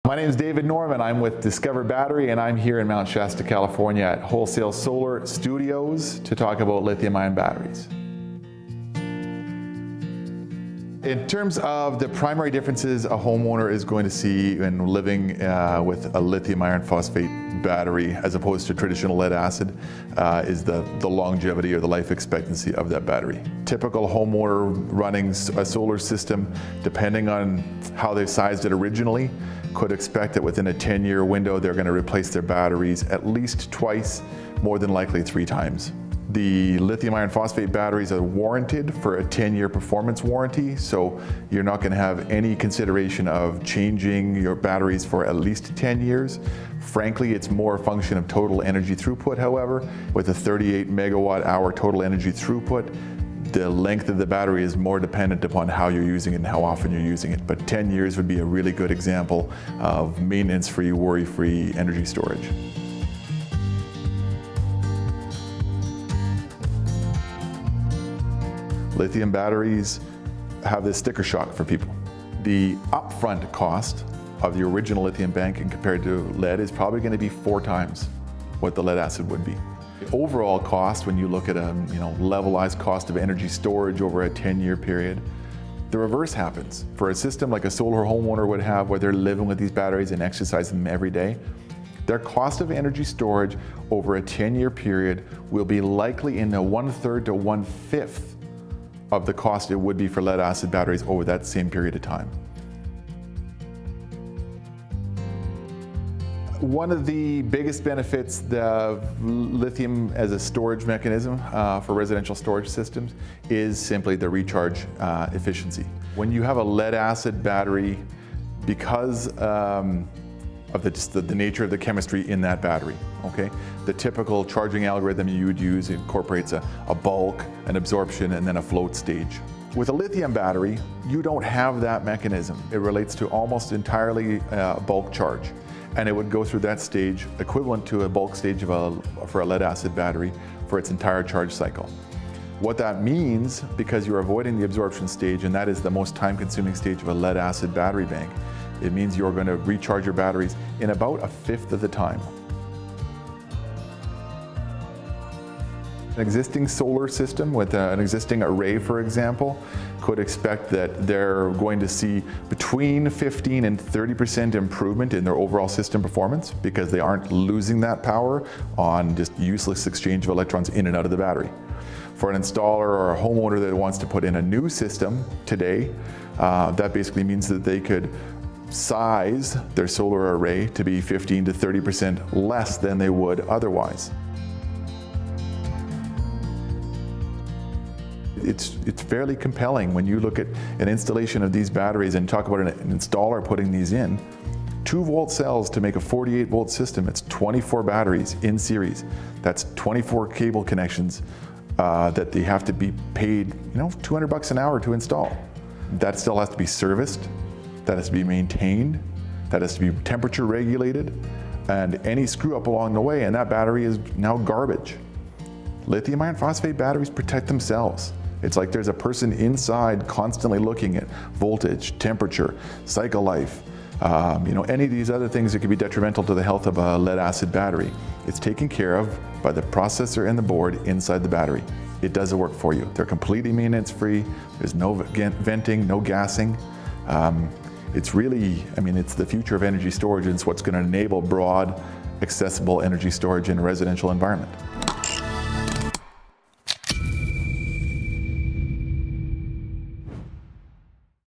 My name is David Norman. I'm with Discover Battery, and I'm here in Mount Shasta, California at Wholesale Solar Studios to talk about lithium-ion batteries. In terms of the primary differences a homeowner is going to see when living with a lithium iron phosphate battery as opposed to traditional lead acid is the longevity or the life expectancy of that battery. Typical homeowner running a solar system, depending on how they've sized it originally, could expect that within a 10-year window they're going to replace their batteries at least twice, more than likely 3 times. The lithium iron phosphate batteries are warranted for a 10-year performance warranty, so you're not going to have any consideration of changing your batteries for at least 10 years. Frankly, it's more a function of total energy throughput, however. With a 38 megawatt hour total energy throughput, the length of the battery is more dependent upon how you're using it and how often you're using it. But 10 years would be a really good example of maintenance-free, worry-free energy storage. Lithium batteries have this sticker shock for people. The upfront cost of the original lithium banking compared to lead is probably going to be 4 times what the lead acid would be. The overall cost, when you look at a levelized cost of energy storage over a 10-year period, the reverse happens. For a system like a solar homeowner would have, where they're living with these batteries and exercising them every day, their cost of energy storage over a 10-year period will be likely in the 1/3 to 1/5 of the cost it would be for lead acid batteries over that same period of time. One of the biggest benefits of lithium as a storage mechanism for residential storage systems is simply the recharge efficiency. When you have a lead acid battery, because of the nature of the chemistry in that battery, okay? The typical charging algorithm you would use incorporates a bulk, an absorption, and then a float stage. With a lithium battery, you don't have that mechanism. It relates to almost entirely bulk charge, and it would go through that stage equivalent to a bulk stage for a lead acid battery for its entire charge cycle. What that means, because you're avoiding the absorption stage, and that is the most time-consuming stage of a lead acid battery bank, it means you're going to recharge your batteries in about 1/5 of the time. An existing solar system with an existing array, for example, could expect that they're going to see between 15 and 30% improvement in their overall system performance because they aren't losing that power on just useless exchange of electrons in and out of the battery. For an installer or a homeowner that wants to put in a new system today, that basically means that they could size their solar array to be 15 to 30% less than they would otherwise. It's fairly compelling when you look at an installation of these batteries and talk about an installer putting these in. 2-volt cells to make a 48-volt system. It's 24 batteries in series. That's 24 cable connections that they have to be paid, $200 an hour to install. That still has to be serviced. That has to be maintained, that has to be temperature regulated, and any screw up along the way and that battery is now garbage. Lithium iron phosphate batteries protect themselves. It's like there's a person inside constantly looking at voltage, temperature, cycle life, any of these other things that could be detrimental to the health of a lead acid battery. It's taken care of by the processor and the board inside the battery. It does the work for you. They're completely maintenance free. There's no venting, no gassing. It's really, it's the future of energy storage, and it's what's going to enable broad, accessible energy storage in a residential environment.